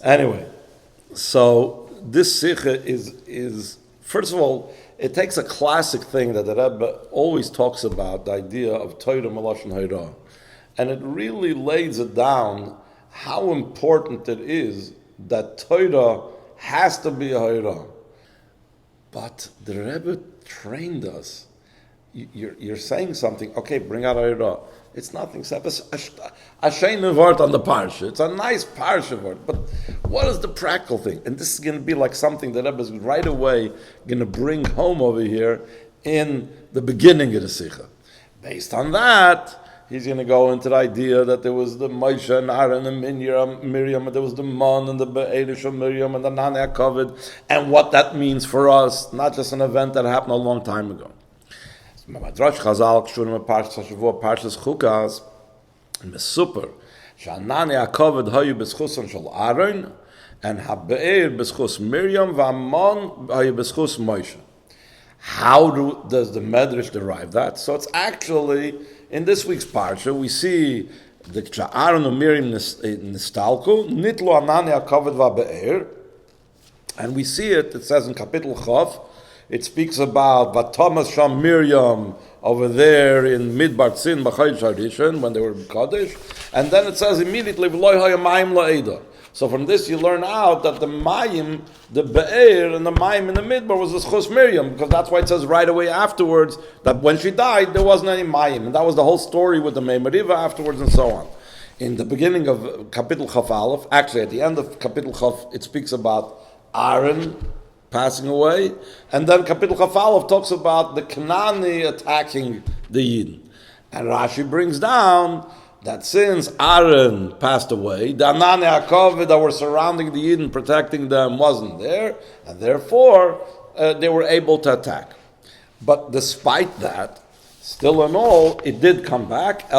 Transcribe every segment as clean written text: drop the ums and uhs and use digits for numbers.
Anyway, so this sikha is first of all, it takes a classic thing that the Rebbe always talks about, the idea of Torah Melashon Hara, and it really lays it down how important it is that Torah has to be a Hara. But the Rebbe trained us. You're saying something, okay, bring out Hara. It's nothing except a sheina word on the parsha. It's a nice parsha word, but what is the practical thing? And this is going to be like something that Rebbe is right away going to bring home over here in the beginning of the sikha. Based on that, he's going to go into the idea that there was the Moshe and Aharon and Miriam, and there was the Mahn and the Beis of Miriam and the Nane HaKavod, and what that means for us, not just an event that happened a long time ago. Madrash Chazal Kshurim Parshas Shavua Parshas Chukas Mesuper Shanane HaKavod Hayu B'Schuson Shel Aharon and HaBe'er B'Schus Miriam V'Amon Hayu B'Schus Moshe. How does the Medrash derive that? So it's actually in this week's parsha we see the Aharon and Miriam Nistalku Nitlo Anane HaKavod VaBe'er, and we see it. It says in Kapitel Chav. It speaks about Vatomas Sham Miriam over there in Midbar Tzin B'Chodesh Harishon when they were in Kodesh, and then it says immediately V'loi Haya Mayim La'eda. So from this you learn out that the Mayim, the Be'er and the Mayim in the Midbar was the Schus Miriam, because that's why it says right away afterwards that when she died there wasn't any Mayim, and that was the whole story with the Meimariva afterwards and so on. In the beginning of Kapitel Chaf Aleph, actually at the end of Kapitel Chaf, it speaks about Aaron passing away, and then Kapitel Chaf Aleph talks about the Kanani attacking the Yidden. And Rashi brings down that since Aaron passed away, the Anane HaKavod that were surrounding the Yidden, protecting them, wasn't there, and therefore they were able to attack. But despite that, still in all, it did come back.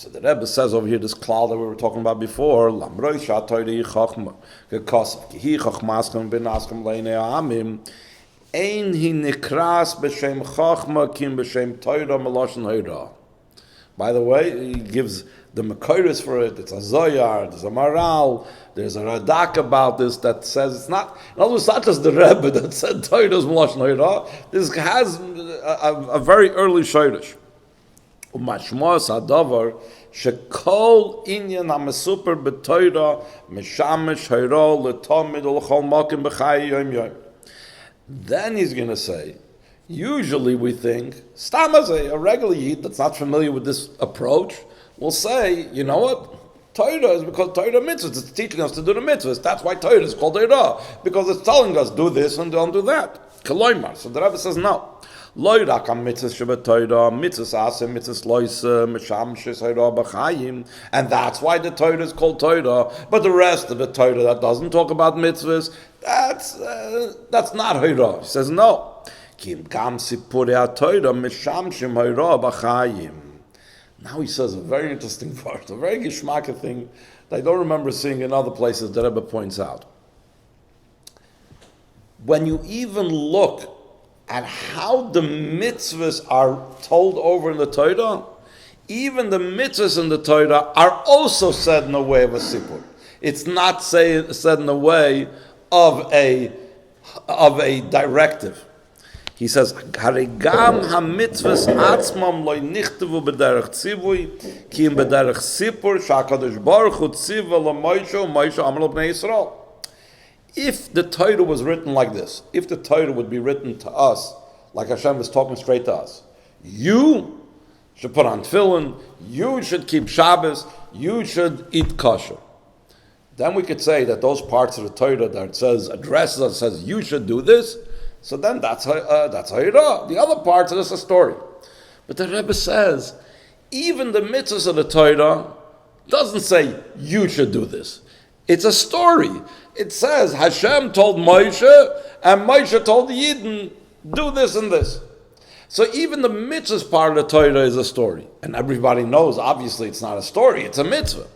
So the Rebbe says over here, this cloud that we were talking about before, by the way, he gives the Mekoros for it. It's a Zoyar, there's a Maral, there's a Radak about this that says it's not, in other words, not just the Rebbe that said Torah is Melashon Hara. This has a very early Shorish. Umashmos hadavar shekol inyan hamesuper b'Torah mishamesh hara letamid ulchol makim b'chai yom yom. Then he's going to say, usually we think, stam as a regular yid that's not familiar with this approach will say, you know what? Torah is because Torah mitzvahs. It's teaching us to do the mitzvahs. That's why Torah is called Torah, because it's telling us do this and don't do that. Koloimar. So the Rebbe says no. Loirak mitzvahs shabbat Torah, mitzvahs asem, mitzvahs loisa, mishamshes Torah b'chayim, and that's why the Torah is called Torah. But the rest of the Torah that doesn't talk about mitzvahs, that's not Torah. He says no. Kim gam sipurei Torah mishamshim Torah b'chayim. Now he says a very interesting part, a very geschmacke thing that I don't remember seeing in other places that Rebbe points out. When you even look at how the mitzvahs are told over in the Torah, even the mitzvahs in the Torah are also said in a way of a sipur. It's not said in a way of a directive. He says, "Harigam ha-mitzvahs atzmam loy nichtevu b'derech tzivui, ki im b'derech sipur sha'akadosh baruch hu tziva l'Moshe u'Moshe amar l'bnei Yisrael." If the Torah was written like this, if the Torah would be written to us, like Hashem is talking straight to us, you should put on tefillin, you should keep Shabbos, you should eat kosher. Then we could say that those parts of the Torah that says, addresses us, says you should do this, so then that's Torah. The other parts are just a story. But the Rebbe says, even the mitzvahs of the Torah doesn't say you should do this. It's a story. It says Hashem told Moshe, and Moshe told the Yidden, do this and this. So even the mitzvahs part of the Torah is a story. And everybody knows, obviously, it's not a story, it's a mitzvah.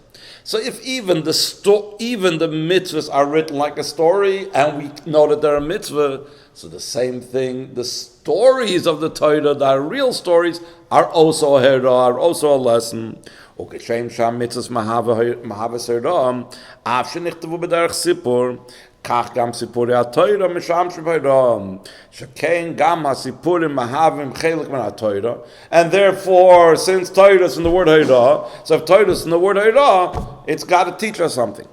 So if even the mitzvahs are written like a story, and we know that they're a mitzvah, so the same thing, the stories of the Torah that are real stories are also a hera, are also a lesson. וכשם שהמצווה מהווה סערה, אף שנכתבו בדרך סיפור, כך גם סיפורי התורה משמשים בהירה, שכן גם הסיפורים מהווים חלק מן התורה, and therefore, since Torah is in the word הירה, so if Torah is in the word הירה, it's got to teach us something.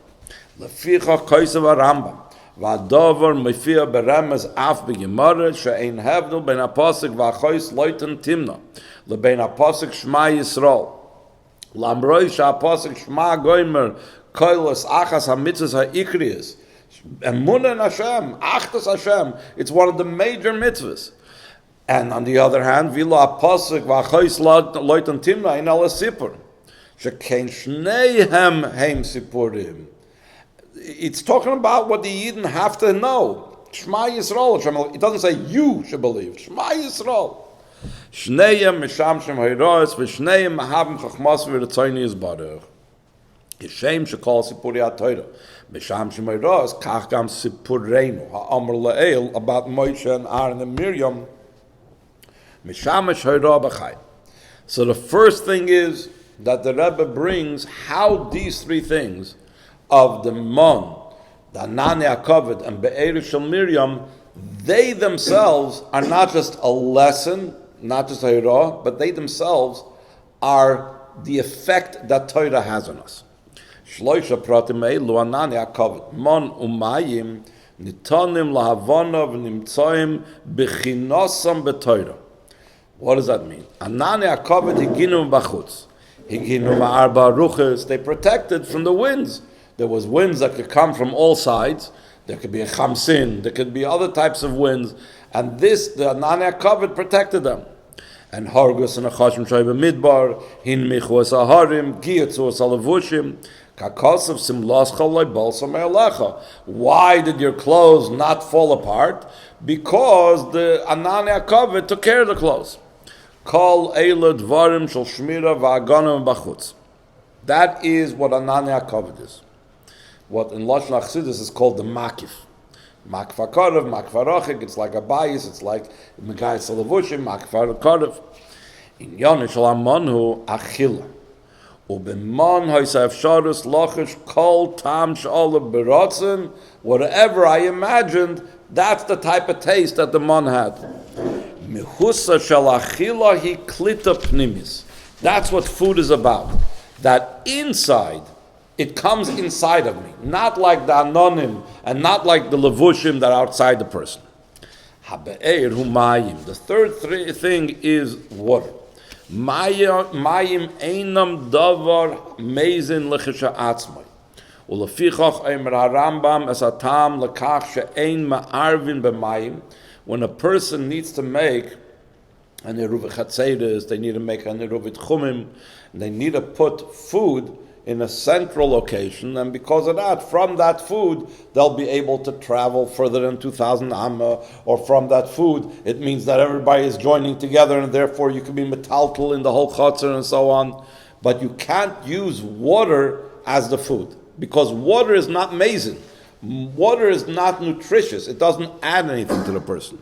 לפיכך כוסף הרמב"ם, והדבר מופיע ברמז אף בגמרא, שאין הבדל בין הפסוק והחוס לא ייתן תמנע, לבין הפסוק שמע ישראל. למרות שהפסוק שמע גומר כולס אחס המצוות העיקריות, Emunah in Hashem, Achdus Hashem, it's one of the major mitzvahs. And on the other hand, Vila Pasuk V'Achois Loitan Timna in Ala Sipur, Shekein Shneihem Heim Sipurim. It's talking about what the Yidden have to know. Shema Yisrael. It doesn't say you should believe. Shema Yisrael. Shneihem Misham Shem Hayros V'Shneihem Mahavim Chachmas V'Ritzoyni Yisbarach. Yishem Shekol Sipuri HaTorah. Misham Shem Hayros Kach Gam Sipureinu HaAmr La'el about Moshe and Aharon and Miriam. Misham Hayra B'Chai. So the first thing is that the Rebbe brings how these three things of the Mahn, the Anani HaKavod, and Be'er Shel Miriam, they themselves are not just a lesson, not just Hayra, but they themselves are the effect that Torah has on us. Shloisha pratim eilu Anani HaKavod, Mahn u'mayim, nitanim lahavana v'nimtzoim b'chinosam b'Torah. What does that mean? Anani HaKavod higinu b'chutz. Higinu ma'arba ruches. They protected from the winds. There was winds that could come from all sides. There could be a chamsin. There could be other types of winds. And this, the Anani HaKavod protected them. And Hargus and Achashim Shoy b'midbar, hin michu es aharim, giyatzu es alavushim, kakosov simlas chaloi balsam e'alecha. Why did your clothes not fall apart? Because the Anani HaKavod took care of the clothes. Kol eila dvarim shel shmira v'aganim b'chutz. That is what Anani HaKavod is. What in Lashon Chassidus is called the makif. Makif HaKarav, makif HaRachik, it's like a bias, it's like Megayis HaLavushim, makif HaKarav. In Yonish Lamanhu Achila. Ubeman Hoysa Efsharus Lachish Kol Tam Sh'Olav Beratzen. Whatever I imagined, that's the type of taste that the man had. Mihusa Shel Achila Hi Klita Pnimis. That's what food is about. That inside, it comes inside of me, not like the anonim and not like the levushim that are outside the person. Habe'er hu mayim. The third thing is water. Mayim einam davar mezin lechisha atzmai. Ulefichach eimer harambam es atam lekach she'ein ma'arvin b'mayim. When a person needs to make an eruv chatzeres, they need to make an eruv chumim, they need to put food in a central location, and because of that, from that food, they'll be able to travel further than 2,000 amma, or from that food, it means that everybody is joining together, and therefore you can be metaltal in the whole chutzner and so on. But you can't use water as the food, because water is not mazin. Water is not nutritious. It doesn't add anything to the person.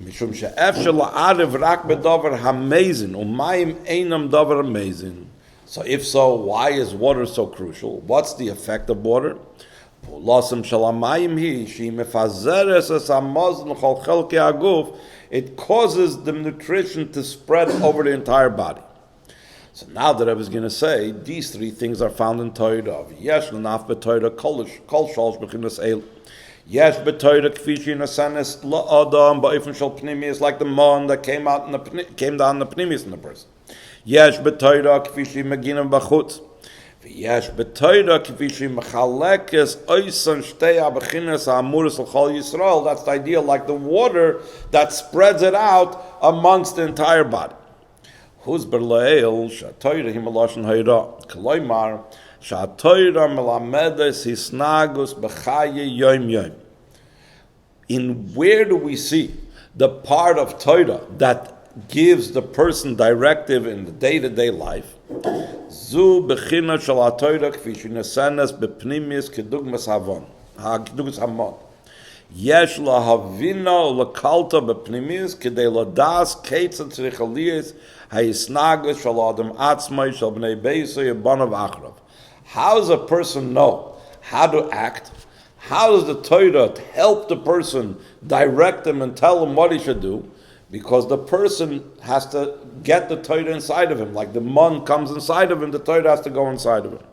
Mishum she'ef she'la'arev rak bedavar hamazin, u'mayim einam davar hamazin. So if so, why is water so crucial? What's the effect of water? It causes the nutrition to spread over the entire body. So now the Rebbe is going to say, these three things are found in Torah. Yesh l'naf b'Torah kol shalosh b'chinas eil. Yesh b'Torah kfi she'inasanes la'adam ba'ifin shel pnimius, like the Mahn that came down the pnimius in the person. Yesh b'Torah kfi she'maginam b'chutz. V'yesh b'Torah kfi she'mechalekes oisan shtei ha'bechinas ha'amuris l'chol Yisrael. That's the idea, like the water that spreads it out amongst the entire body. Who's berleil sha'Torah himaloshen hayra k'loymar sha'Torah melamedes hisnagus b'chaye yom yom. In where do we see the part of Torah that gives the person directive in the day-to-day life? Zu bechina shel haTorah kfi she'nasanes bepnimis kedugmas havon, kedugmas hamon. Yesh lahavina ulekalta bepnimis kedei ladas ketzad tzrich aliyas hayisnagus shel adam atzmai shel bnei beisei banav achrav. How does a person know how to act? How does the Torah help the person, direct him and tell him what he should do? Because the person has to get the Torah inside of him. Like the Mahn comes inside of him, the Torah has to go inside of him.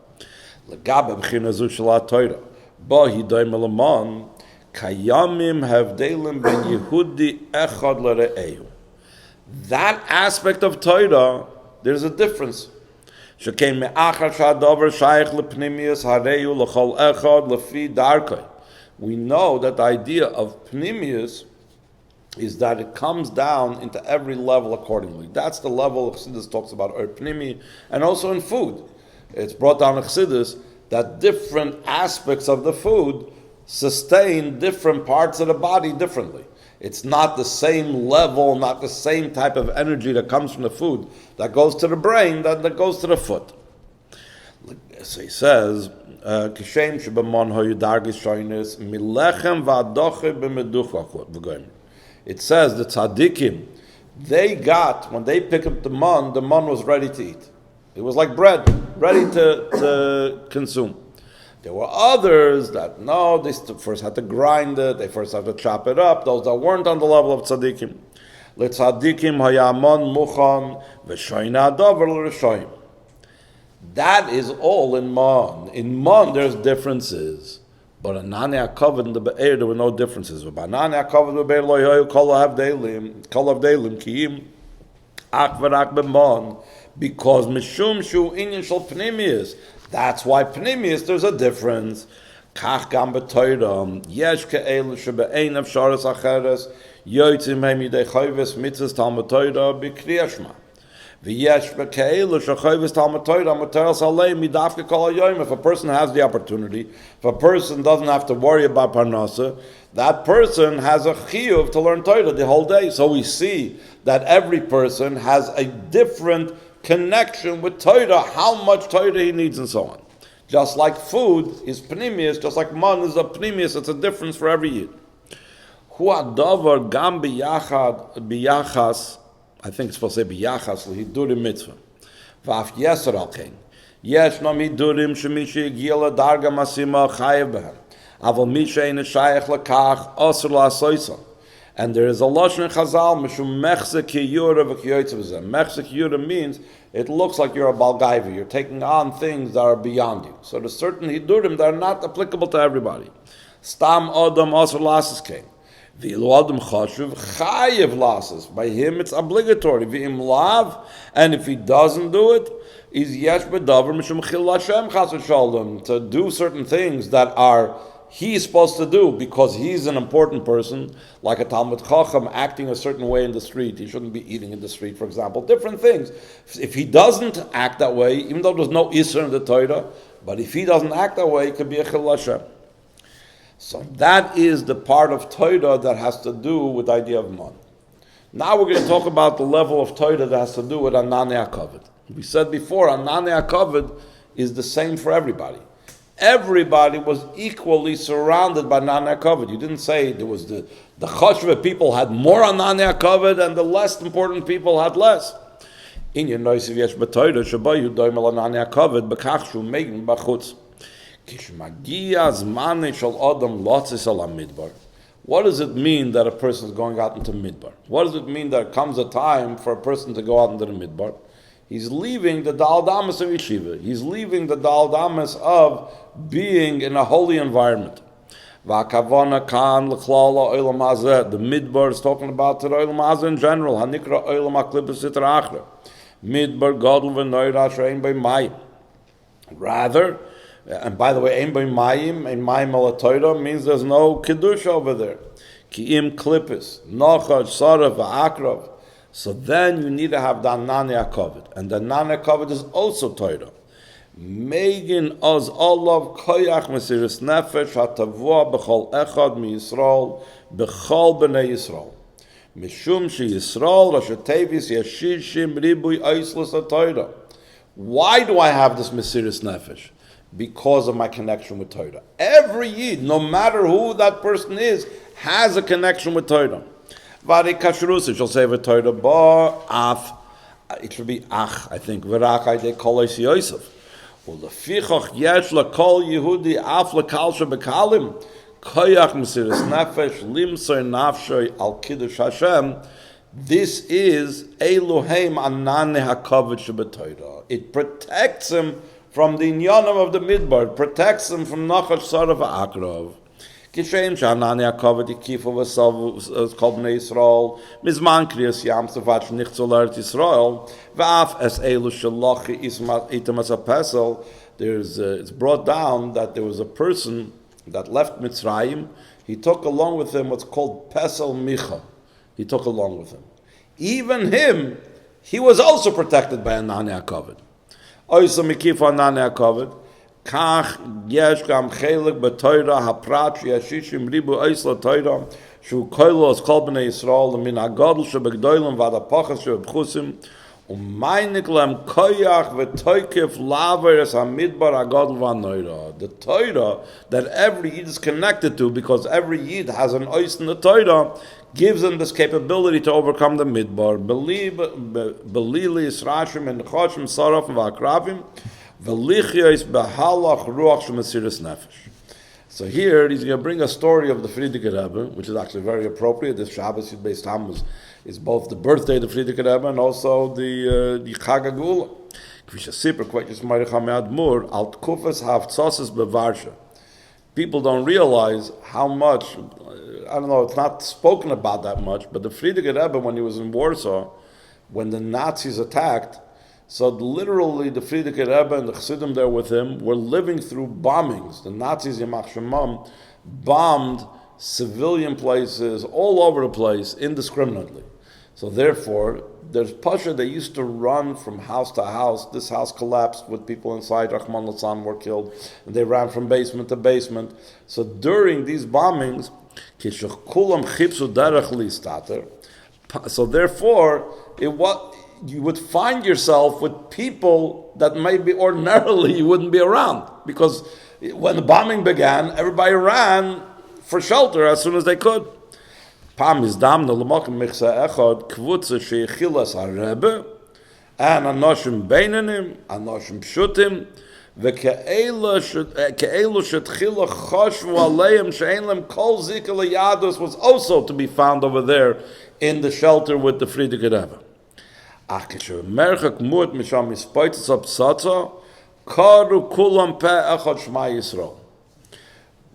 Legabe b'china zu shel haTorah, bo hidoim el Mahn, kayamim havdelim ben Yehudi echad l're'ehu. That aspect of Torah, there's a difference. We know that the idea of pnimius is that it comes down into every level accordingly. That's the level Chassidus talks about, or pnimi, and also in food. It's brought down in Chassidus that different aspects of the food sustain different parts of the body differently. It's not the same level, not the same type of energy that comes from the food that goes to the brain that goes to the foot. So he says, "Kishem shebamon hoyu dargis shoynes milechem va'adoche b'meducha." It says the tzaddikim, they got, when they picked up the Mahn was ready to eat. It was like bread, ready to consume. There were others that, no, they first had to grind it, they first had to chop it up, those that weren't on the level of tzaddikim. L'tzaddikim hayamon muchan v'shoyna dover l'rishoyim. That is all in Mahn. In Mahn there's differences, but in Anani HaKavod and the Be'er there were no differences. But Anani HaKavod and the Be'er lo yoyu kol havdelim kiyim ach v'rak b'Mahn, because mishum shu inyan shel pnimius. That's why pnimius, there's a difference. Kach gam b'Torah, yesh ke'elu shebe'ein afsharas acheres, yoytzim heim yidei chayves mitzvahs Talmud Torah b'kriyas shema. V'yesh ke'elu shechayves Talmud Torah, materas alei midavke kol hayoyim. If a person has the opportunity, if a person doesn't have to worry about parnasa, that person has a chiyuv to learn Torah the whole day. So we see that every person has a different connection with Torah, how much Torah he needs and so on. Just like food is pnimius, just like Mahn is a pnimius, it's a difference for every yid. Hu adavar gam biyachas, I think it's supposed to say biyachas, hidurim mitzvah. V'af yeser al kein. Yesh no hidurim shemishi yigila darga masima chayev behem. Aval misha in a shayach lakach asur la'asoyson. And there is a lashon in Chazal, mishum mechze kiyura v'kiyoytze v'zeh. Mechze kiyura means it looks like you're a balgaiva. You're taking on things that are beyond you. So there's certain hidurim that are not applicable to everybody. Stam odom asur lasses came. V'ilu odom chashuv chayev lasses. By him it's obligatory. V'im lav, and if he doesn't do it, is yesh bedavar mishum chil Hashem chas v'shalom, to do certain things that are he's supposed to do because he's an important person, like a Talmud Chacham acting a certain way in the street. He shouldn't be eating in the street, for example. Different things. If he doesn't act that way, even though there's no Isra in the Torah, but if he doesn't act that way, it could be a Chil Hashem. So that is the part of Torah that has to do with the idea of Mahn. Now we're going to talk about the level of Torah that has to do with Anani HaKavod. We said before, Anani HaKavod is the same for everybody. Everybody was equally surrounded by Anani HaKavod. You didn't say there was the Chashva people had more Anani HaKavod and the less important people had less. In your noisiv yesh b'Torah shabayu doimel Anani HaKavod b'kach shu megin b'chutz. Kishmagia zmane shel adam lotzis al midbar. What does it mean that a person is going out into midbar? What does it mean that comes a time for a person to go out into the midbar? He's leaving the Dal Damas of Yeshiva. He's leaving the Dal Damas of being in a holy environment. The Midbar is talking about the Olam Hazeh in general. Hanikra Olam HaKlippus Sitra Achra. Midbar Gadol v'Noirash Ein Bei Mayim. Rather, and by the way, Ein Bei Mayim, Ein Mayim al Torah means there's no Kiddush over there. Ki im Klippus, Nochad, Sarah, v'Akrav. So then you need to have the Anani HaKavod. And the Anani HaKavod is also Torah. Megin oz olav koyach mesiris nefesh hatavua b'chol echad mi Yisrael b'chol b'nei Yisrael. Mishum she Yisrael rashatevis yashishim ribui oislas ha-Torah. Why do I have this mesiris nefesh? Because of my connection with Torah. Every Yid, no matter who that person is, has a connection with Torah. Vari kashrus, shall say Torah ba af it should be ach, I think. V'rach they call es Yosef. Ulefichach yesh lakol Yehudi af lakal shebekalim koyach mesiras nefesh limsor nafshoy al kiddush Hashem. This is Eloheim anane hakavod shebetoira. It protects him from the inyanim of the midbar. It protects him from nachash sarav ha'akrov. Kishem shanane hakavod yikifu v'sav kol bnei Yisrael mizman kriyas yam sefach nichzol eretz Yisrael v'af es elu shalachi itam as a pesel. It's brought down that there was a person that left Mitzrayim. He took along with him what's called pesel micha. He took along with him. Even him, he was also protected by anane hakavod. Oysa mikifu anane hakavod. Kach yesh gam chelik b'toira haprat sheyashishim ribu oisla toira shu koilo as kol b'nei Yisrael min hagadol shebegdolim v'ad hapachas shebebchusim umainik lem koyach v'toikif laver es hamidbar hagadol v'anoira. The Torah that every Yid is connected to, because every Yid has an ois in the Torah, gives them this capability to overcome the midbar. Belili Yisrashim and Choshim Saraf and V'akravim V'lichyois B'halach Ruach Shemesiris Nefesh. So here he's going to bring a story of the Frierdiker Rebbe, which is actually very appropriate. This Shabbos Yud Beis Tammuz is both the birthday of the Frierdiker Rebbe and also the Chag HaGeula. Kvish HaSipur Kvek Yismarich HaMe'ad Mur Al Tkufas Havtzosis Bevarsha. People don't realize how much, I don't know, it's not spoken about that much, but the Frierdiker Rebbe, when he was in Warsaw, when the Nazis attacked, so literally the Frierdiker Rebbe and the Chassidim there with him were living through bombings. The Nazis, Yamach Shemam, bombed civilian places all over the place indiscriminately. So therefore, there's Pasha, they used to run from house to house. This house collapsed with people inside, Rahman Latzan were killed, and they ran from basement to basement. So during these bombings, so therefore, you would find yourself with people that maybe ordinarily you wouldn't be around. Because when the bombing began, everybody ran for shelter as soon as they could. Pam is damno l'mokim michsa echad kvutza sheyichilas harebe and anoshim beinanim, anoshim pshutim ve'ke'elu shetchila choshvu aleim she'en lem kol zika leyadus was also to be found over there in the shelter with the Frierdiker Rebbe. Ach kishu merchak mut misham mispoitzes ab satza karu kulam pe echad Shema Yisrael.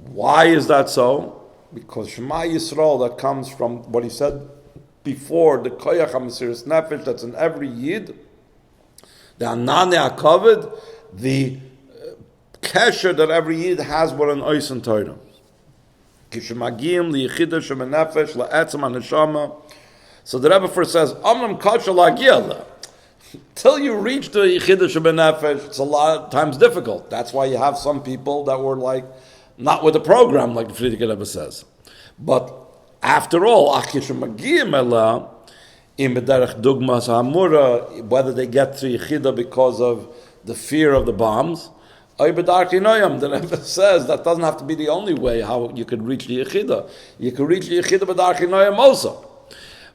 Why is that so? Because Shema Yisrael, that comes from what he said before, the koyach hamesiris nefesh, that's in every Yid, the anane hakavod, the kesher that every Yid has with an ois and Torah. Kishemagim liyichida shemenefesh la'etzem haneshama. So the Rebbe first says, Amram kasha la'giyala. Till you reach the yichida shemenefesh, it's a lot of times difficult. That's why you have some people that were like, not with the program, like the Frierdiker Rebbe says. But after all, whether they get to Yechida because of the fear of the bombs, the Rebbe says that doesn't have to be the only way how you could reach the Yechida. You could reach the Yechida b'darkei noyam also.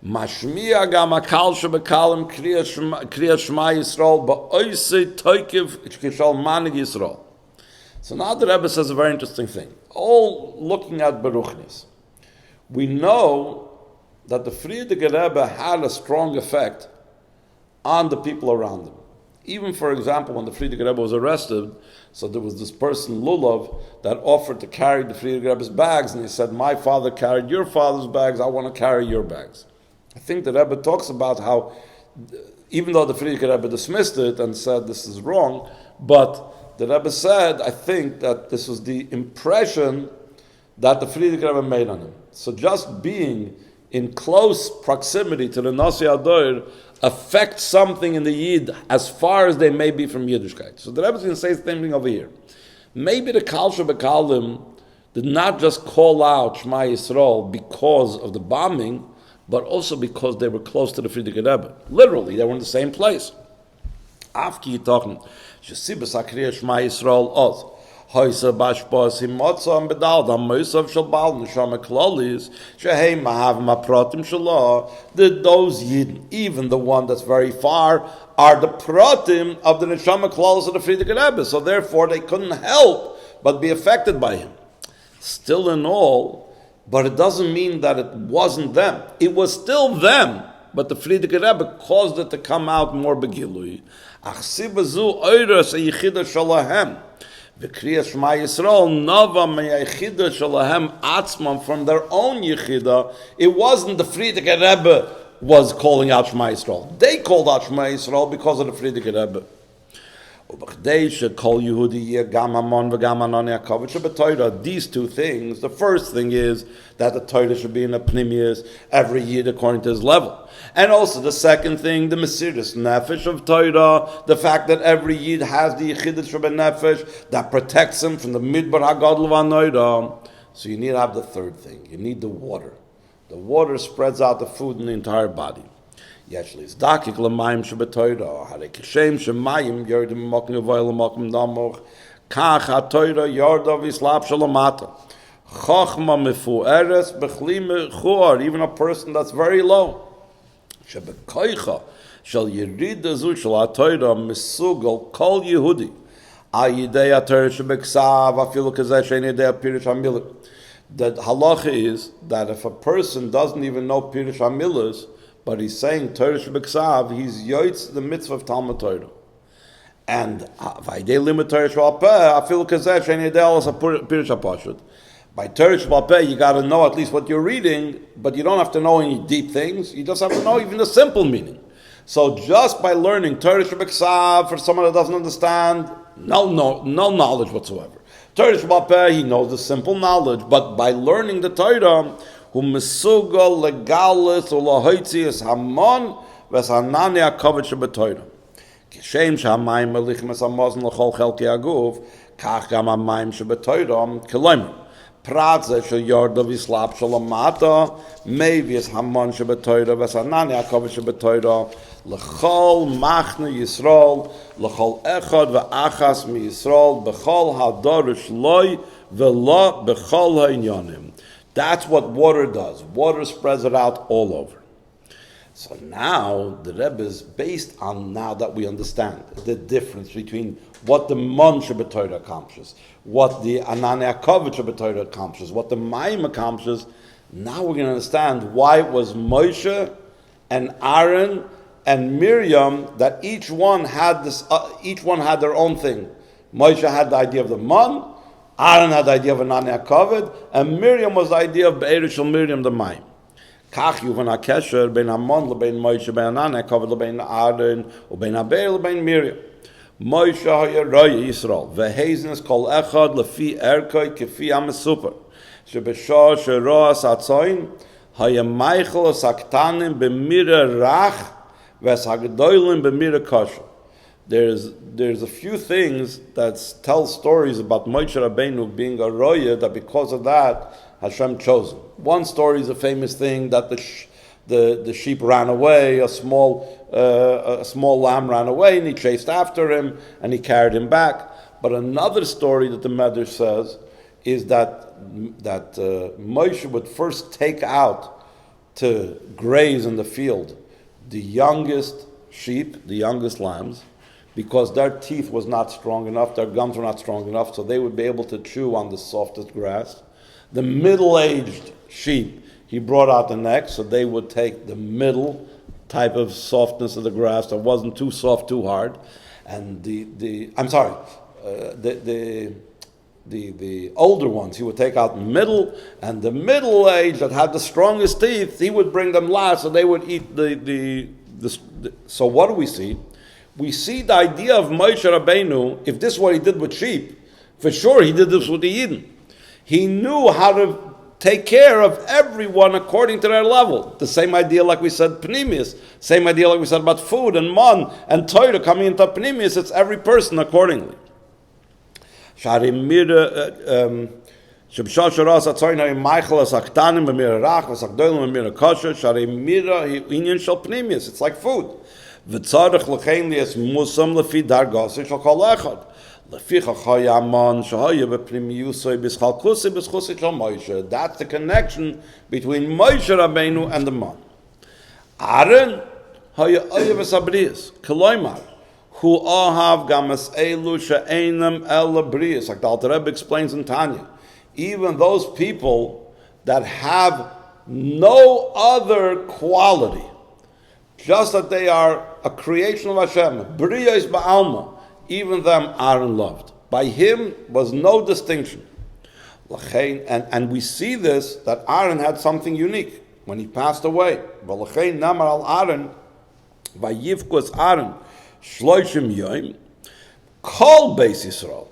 Mashmiya gam akal shebekalim kriyas Shema Yisrael ba'oisei toikiv kishal manig Yisrael. So now the Rebbe says a very interesting thing. All looking at Baruchnis, we know that the Frierdiker Rebbe had a strong effect on the people around him. Even, for example, when the Frierdiker Rebbe was arrested, so there was this person, Lulav, that offered to carry the Frierdiker Rebbe's bags, and he said, my father carried your father's bags, I want to carry your bags. I think the Rebbe talks about how, even though the Frierdiker Rebbe dismissed it and said this is wrong, but the Rebbe said, I think that this was the impression that the Frierdiker Rebbe made on him. So just being in close proximity to the Nasi Ador affects something in the Yid as far as they may be from Yiddishkeit. So the Rebbe is going to say the same thing over here. Maybe the Kal Shebekalim did not just call out Shema Yisrael because of the bombing, but also because they were close to the Frierdiker Rebbe. Literally, they were in the same place. Afki talking. Shesibas Akriyas Shema Yisrael Oz. Hoysa bashbos himotza and bedal the moisav shel bal neshama klolis shehem mahav mapratim shalah. Those yidden, even the one that's very far, are the pratim of the neshama klolis of the Frierdiker Rebbe. So therefore, they couldn't help but be affected by him. Still in all, but it doesn't mean that it wasn't them. It was still them, but the Frierdiker Rebbe caused it to come out more begilui. Achsibazu oiras a yichida shalahem. The Kriyas Shema Yisrael Nava Me'Yichida Shalahem Atzmam from their own Yichida. It wasn't the Frierdiker Rebbe was calling out Shema Yisrael. They called out Shema Yisrael because of the Frierdiker Rebbe. These two things. The first thing is that the Torah should be in a pnimius every year according to his level. And also the second thing, the Mesiris Nefesh of Torah, the fact that every Yid has the Yechidah Shabbat Nefesh that protects him from the Midbar HaGadol V'Anoida. So you need to have the third thing. You need the water. The water spreads out the food in the entire body. Yeshlis dakik l'mayim shebetoira harei kishem shemayim yordim mokim yavoy l'mokim namoch kach hatoira yorda v'slap shalamata chachma mefueres b'chli mechuar. Even a person that's very low shebekoicha shel yerida zu shel hatoira mesugal kol Yehudi ayidei hatoira shebeksav afilu kazeh she'en yidei pirish hamilah. The halacha is that if a person doesn't even know pirish hamilas, but he's saying Torah Shebeksav, he's yoitz the mitzvah of Talmud Torah. And Vaidei limit Torah Shebeksav, afil kazeh she'en yedei alas pirish hapashut. By Torah Shebeksav, you got to know at least what you're reading, but you don't have to know any deep things. You just have to know even the simple meaning. So just by learning Torah Shebeksav, for someone that doesn't understand, no knowledge whatsoever. Torah Shebeksav, he knows the simple knowledge, but by learning the Torah, who mesugal legalis ulahoitzias hamon v'sanani hakavod shebetoira. Kishem shamayim melichim es hamazon l'chol chelki haguf, kach gam hamayim shebetoira kilomer. Prat ze shel yorda v'slap shalamata, mevias hamon shebetoira v'sanani hakavod shebetoira l'chol machne Yisrael l'chol echad v'achas mi Yisrael b'chol hadorish loy v'lo b'chol ha'inyanim. That's what water does. Water spreads it out all over. So now the Rebbe is based on, now that we understand the difference between what the Mahn Shebetoira accomplishes, what the Anani HaKavod Shebetoira accomplishes, what the Mayim accomplishes. Now we're going to understand why it was Moshe and Aharon and Miriam that each one had this. Each one had their own thing. Moshe had the idea of the Mahn. Aharon had the idea of Anani HaKavod, and Miriam was the idea of Be'erish Shel Miriam the Mayim. Kach yuvan HaKesher bein Hamon lebein Moshe bein Anani HaKavod lebein Aharon ubein HaBe'er lebein Miriam. Moshe haya roya Yisrael veheznes kol echad lefi erkoi kefi hamesuper shebeshah sheroas hatzoin haya meichel os haktanim b'mira rach ves hagdoilim b'mira kosher. There's a few things that tell stories about Moshe Rabbeinu being a roya, that because of that Hashem chose him. One story is a famous thing that the sheep ran away, a small lamb ran away, and he chased after him and he carried him back. But another story that the Medrash says is that Moshe would first take out to graze in the field the youngest sheep, the youngest lambs, because their teeth was not strong enough, their gums were not strong enough, so they would be able to chew on the softest grass. The middle-aged sheep, he brought out the neck, so they would take the type of softness of the grass that wasn't too soft, too hard. And the older ones, he would take out the middle, and the middle age that had the strongest teeth, he would bring them last, so they would eat so what do we see? We see the idea of Moshe Rabbeinu, if this is what he did with sheep, for sure he did this with the Yidden. He knew how to take care of everyone according to their level. The same idea like we said Pnimius, same idea like we said about food and Mahn and Torah coming into Pnimius, it's every person accordingly. It's like food. That's the connection between Moshe Rabbeinu and the Mahn. Aharon haya oyeves habriyos, koloimar, hu ohav gamas elu she'einam ela briyos, like the Alter Rebbe explains in Tanya. Even those people that have no other quality, just that they are a creation of Hashem, briyos ba'alma, even them Aharon loved. By him was no distinction. And we see this, that Aharon had something unique when he passed away. V'lachein namar al Aharon, vayivkos Aharon, shloishim yoim, kol beis Yisrael.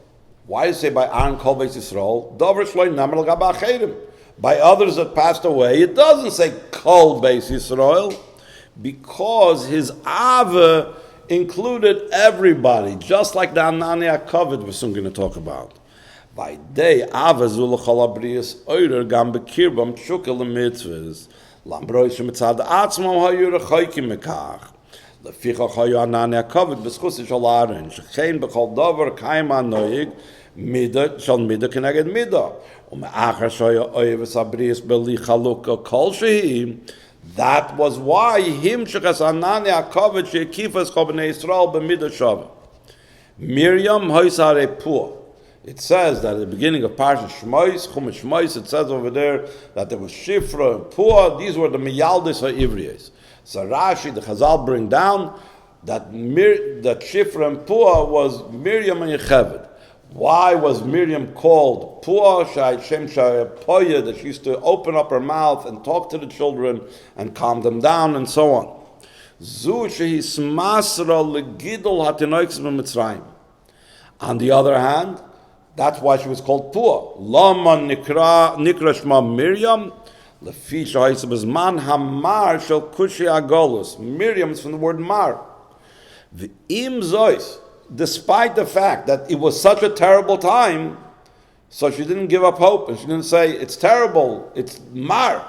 Why does it say by Aharon kol beis Yisrael? Dover shloim namar al gaba acherim. By others that passed away, it doesn't say kol beis Yisrael, because his Ava included everybody, just like the Anania Kovid we're soon going to talk about. By day, Ava zulachal abriyas oirer gam bekirbam tshukel mitzvahs. Lambrois shemitzad atzmam hayu rechoikim mekach. Lefichach hayu Anania Kovid b'schus shal Aharon shechein b'chol davar kaima noyig mida shal mida keneged mida. U'me'achar shoya oyeves abriyas beli chalukah kol shehi. That was why him shekas Anania Kovid shekifas chobnei Yisrael b'midah shavah. Miriam hoysare pur. It says that at the beginning of Parshat Shmois, Chumash Shmois, it says over there that there was Shifra and Pur. These were the Miyaldis HaIvriyos. So Rashi, the Chazal, bring down that Shifra and Pur was Miriam and Yocheved. Why was Miriam called Pur? That she used to open up her mouth and talk to the children and calm them down and so on. On the other hand, that's why she was called Pur. Lama nikra shma Miriam, lefi shahayis man hamar shel kushi agolus. Miriam is from the word mar. V'im zois, despite the fact that it was such a terrible time, so she didn't give up hope, and she didn't say, it's terrible, it's mar.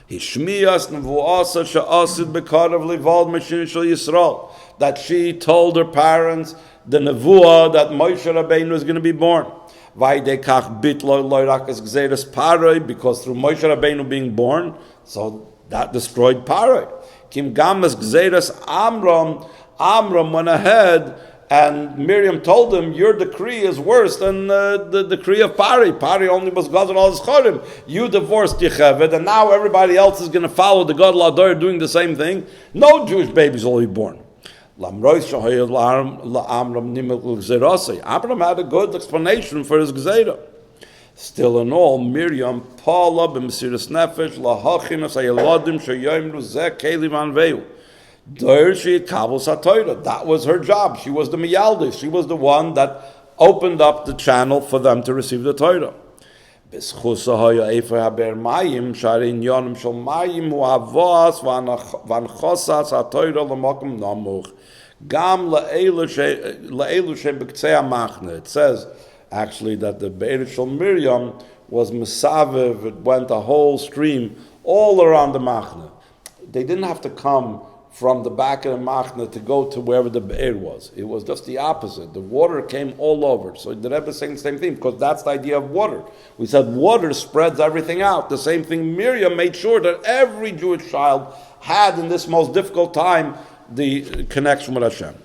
Hishmiyas nevuasa she'asid b'karav livald mashin shel Yisrael, that she told her parents the nevuah that Moshe Rabbeinu was going to be born. Because through Moshe Rabbeinu being born, so that destroyed Paroi. Kim gamas gzeres Amram went ahead and Miriam told him, your decree is worse than the decree of Pari. Pari only was Gadol al Schorim. You divorced Yocheved, and now everybody else is going to follow the Gadol Ador doing the same thing. No Jewish babies will be born. Amram had a good explanation for his gzeira. Still in all, Miriam, Paula, b'mesiras nefesh, lahachinas hayeladim sheyomru zeh keli vanveu. That was her job. She was the miyaldis. She was the one that opened up the channel for them to receive the Torah. B'schusa haya efer haber mayim sharin yonim shel mayim hu avos vanchosas haTorah l'makom namuch. Gam le'elu sheb'ktzei hamachne. It says actually that the Be'er shel Miriam was mesavev. It went a whole stream all around the machne. They didn't have to come from the back of the machne to go to wherever the Be'er was. It was just the opposite. The water came all over. So the Rebbe is saying the same thing, because that's the idea of water. We said water spreads everything out. The same thing, Miriam made sure that every Jewish child had, in this most difficult time, the connection with Hashem.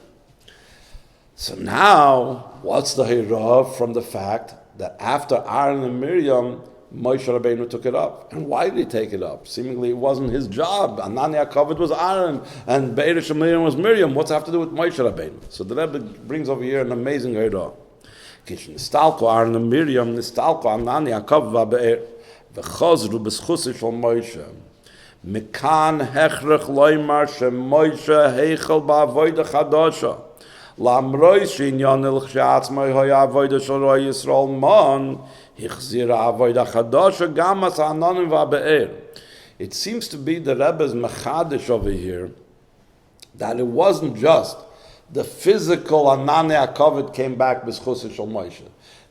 So now, what's the hira from the fact that after Aharon and Miriam, Moshe Rabbeinu took it up? And why did he take it up? Seemingly it wasn't his job. Anania Kovid was Aharon, and Be'er Shel Miriam was Miriam. What's it have to do with Moshe Rabbeinu? So the Rebbe brings over here an amazing hira. Kish nistalko Aharon and Miriam, nistalko Anania Kovid va'Be'er, v'chozru b'schusi shel Moshe. Mekan hechrech loymar sheMoshe heichel ba'avoda chadasha. Lamroi she'inyan el she'atzmai hoya avoda shel Roy Yisrael Mahn, hichzira avoda chadasha gamas ha'ananim va'be'er. It seems to be the Rebbe's mechadish over here, that it wasn't just the physical Anania Kovid came back b'schus shel Moshe.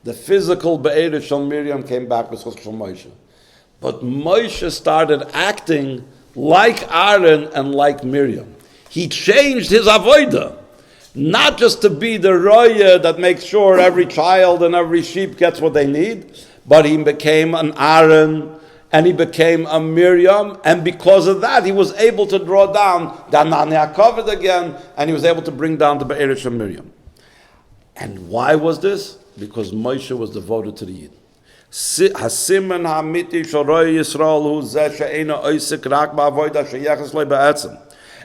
The physical Be'er shel Miriam came back b'schus shel Moshe. But Moshe started acting like Aharon and like Miriam. He changed his avodah. Not just to be the roya that makes sure every child and every sheep gets what they need, but he became an Aaron and he became a Miriam, and because of that he was able to draw down the Anania covered again, and he was able to bring down the Be'erish of Miriam. And why was this? Because Moshe was devoted to the Yid. Hasiman ha'amiti shel roya Yisrael hu zeh she'eino oisik rak ba'avoda sheyeches lo ba'etzem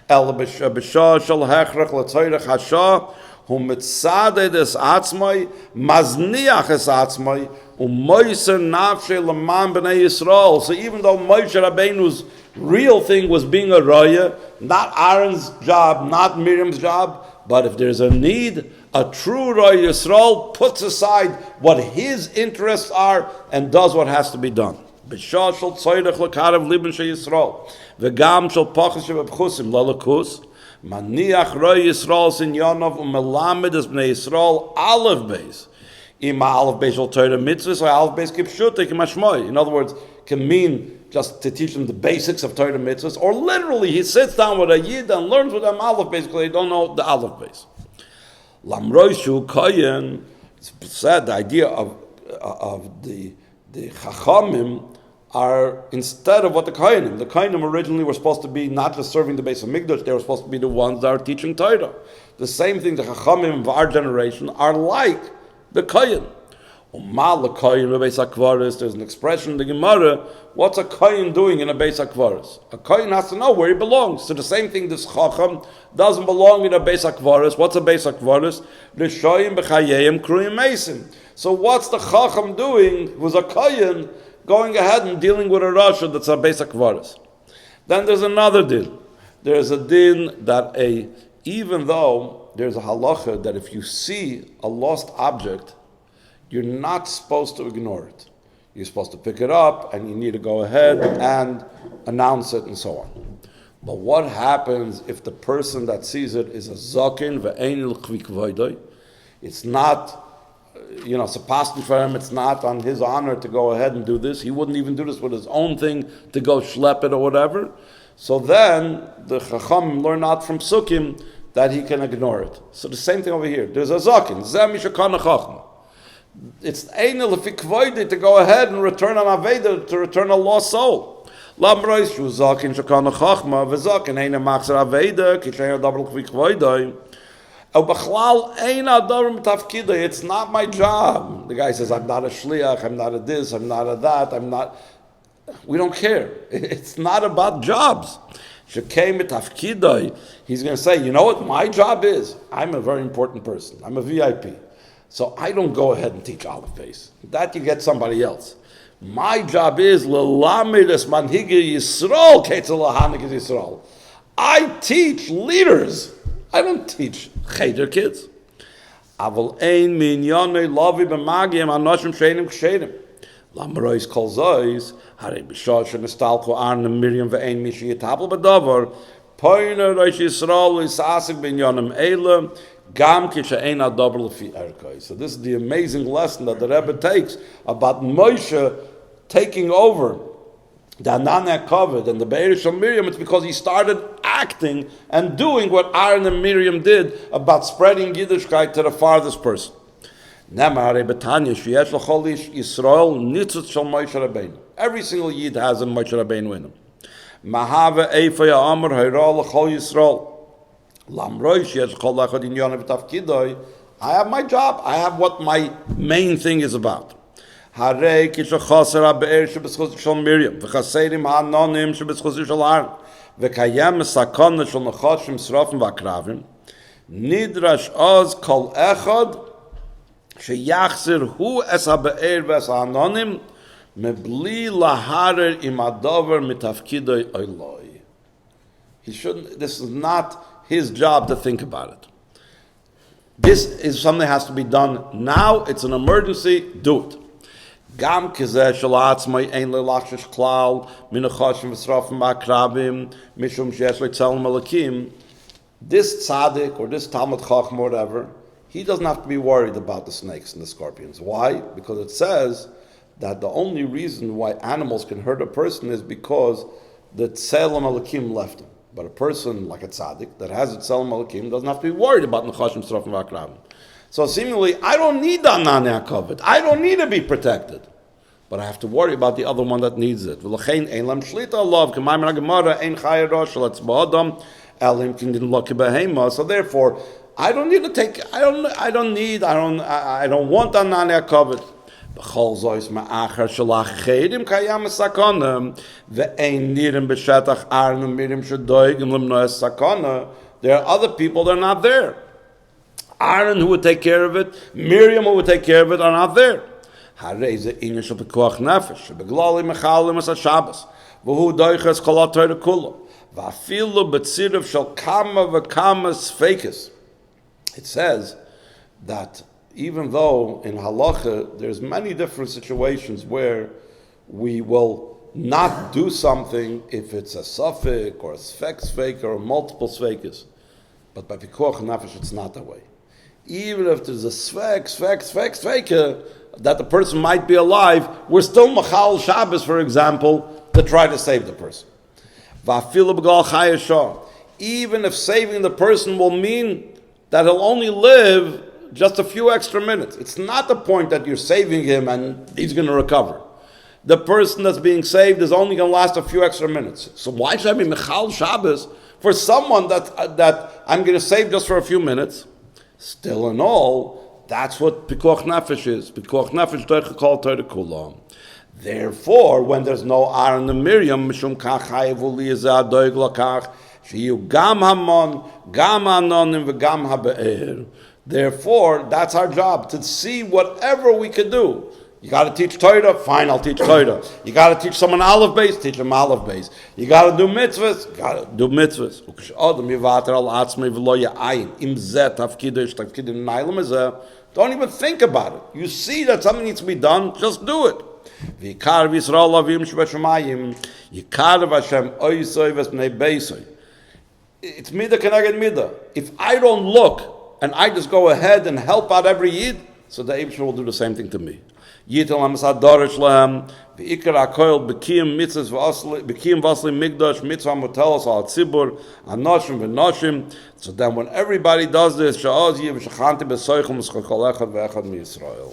el b'shah shel hechrech l'tzoyrech hashah hu mitzaded es atzmai mazniach es atzmai u'moiser nafshe l'man b'nei Yisrael. So even though Moshe Rabbeinu's real thing was being a roya, not Aaron's job, not Miriam's job, but if there's a need, a true Roy Yisrael puts aside what his interests are and does what has to be done. B'shah shel tzoyrech l'karev liben shel Yisrael v'gam shel pachas sheb'chusim l'lakus maniach Roy Yisrael sinyanov u'melamed es b'nei Yisrael Alef Beis ima Alef Beis shel Torah mitzvahs or Alef Beis kipshutik ima shmoi. In other words, can mean just to teach them the basics of Torah mitzvahs, or literally he sits down with a Yid and learns with them Alef Beis because they don't know the Alef Beis. Lamroishu Koyen said the idea of the Chachamim are instead of what the Koyanim. The Koyanim originally were supposed to be not just serving the base of Mikdash, they were supposed to be the ones that are teaching Torah. The same thing, the Chachamim of our generation are like the Koyan. There's an expression in the Gemara, what's a Kohen doing in a Beis HaKvaros? A Kohen has to know where he belongs. So the same thing, this Chacham doesn't belong in a Beis HaKvaros. What's a Beis HaKvaros? L'shoyim b'chayeyim kruyim mesim. So what's the Chacham doing, who's a Kohen, going ahead and dealing with a Rasha that's a Beis HaKvaros? Then there's another din. There's a din that even though there's a halacha that if you see a lost object, you're not supposed to ignore it. You're supposed to pick it up and you need to go ahead and announce it and so on. But what happens if the person that sees it is a zaken ve'enil kvikvoidoi? It's not, it's a passion for him, it's not on his honor to go ahead and do this. He wouldn't even do this with his own thing to go schlep it or whatever. So then the Chacham learn out from Sukkim that he can ignore it. So the same thing over here. There's a zaken, zeh mishakana chachma. It's einel fikvoide to go ahead and return an aveda, to return a lost soul. Lamrois shu zaken shakana chachma v'zaken eina machzer aveda kishen double fikvoide. El b'chlal eina darim tafkida. It's not my job. The guy says, I'm not a shliach, I'm not a this, I'm not a that, I'm not. We don't care. It's not about jobs. Shekei mitafkidai. He's going to say, you know what my job is? I'm a very important person. I'm a VIP. So I don't go ahead and teach Alef Beis. That you get somebody else. My job is l'lamed es manhige Yisrael ketzel lahanik Yisrael. I teach leaders. I don't teach cheder kids. Aval ein minyonei lavi b'magiyim anoshim sheinim kshedim. Lamrois kol zois harei b'shah shenestalko Aharon and Miriam ve'ein mishi yitabel b'davar poiner roish Yisrael isasik b'inyonim eila. So this is the amazing lesson that the Rebbe takes about Moshe taking over the Anania covered and the Be'erish of Miriam. It's because he started acting and doing what Aharon and Miriam did about spreading Yiddishkeit to the farthest person. Every single Yid has a Moshe Rabbeinu in him. I have my job. I have what my main thing is about. Nidrash oz kol echad sheyachzir hu es habe'er v'es ha'anonim mebli laharer im adover mitafkidoi oiloi. He shouldn't. This is not his job to think about it. This is something that has to be done now. It's an emergency. Do it. Gam kizeh shalatzmai ein le'lachshish klal min achashim v'srafim ba'akrabim mishum sheyesh le'tzelem malakim. This tzaddik or this Talmud Chacham or whatever, he doesn't have to be worried about the snakes and the scorpions. Why? Because it says that the only reason why animals can hurt a person is because the tzelem malakim left him. But a person like a tzaddik that has its Tzelem Elokim doesn't have to be worried about Nechashim Tzrafim V'Akrabim. So seemingly, I don't need the Ananei HaKavod. I don't need to be protected. But I have to worry about the other one that needs it. V'lechein ein lam shlita alav, k'mayim ha'gemara, ein chayei rosh, l'etz ba'adam, elim kin din loki behema. So therefore, I don't need to take, I don't want Ananei HaKavod. B'chol zois ma'achar shalach chedim kayam sakana, ve'ein nirim b'shetach Aharon and Miriam shedoigim limnoes sakana. There are other people that are not there. Aaron, who would take care of it, Miriam, who would take care of it, are not there. Harei ze inyan shel pekuach nefesh, shebeglali mechalim es haShabbos, v'hu doiches kol haTorah kulo, v'afilu b'tzirav shel kama v'kama sfeikis. It says that even though in halacha there's many different situations where we will not do something if it's a suffix or a sfeik or multiple sfeikis, but by pekuach nefesh it's not that way. Even if there's a sfeik that the person might be alive, we're still machal Shabbos, for example, to try to save the person. Even if saving the person will mean that he'll only live just a few extra minutes. It's not the point that you're saving him and he's going to recover. The person that's being saved is only going to last a few extra minutes. So why should I be machal Shabbos for someone that I'm going to save just for a few minutes? Still in all, that's what pikuach nefesh is. Pikuach nefesh doicha kol Torah kulam. Therefore, when there's no Aharon and Miriam, mishum kach hayevu liyazeh doig lakach, sheyu gam hamon, gam anonim, v'gam habe'er. Therefore, that's our job, to see whatever we could do. You got to teach Torah? Fine, I'll teach Torah. You got to teach someone Alef Beis? Teach them Alef Beis. You got to do mitzvahs? Got to do mitzvahs. Don't even think about it. You see that something needs to be done, just do it. It's midah keneged midah. If I don't look and I just go ahead and help out every yid, so the Eibshter will do the same thing to me. Yitel Hamasad Dorish Lehem, V'ikar HaKoil, B'kiyim Mitzvahs B'kiyim Vasli Migdash, Mitzvah Motelos Al Tzibur, Anoshim V'noshim. So then when everybody does this, Sha'oz Yiv Shachanti B'soichum S'chol Echad V'echad Mi Yisrael.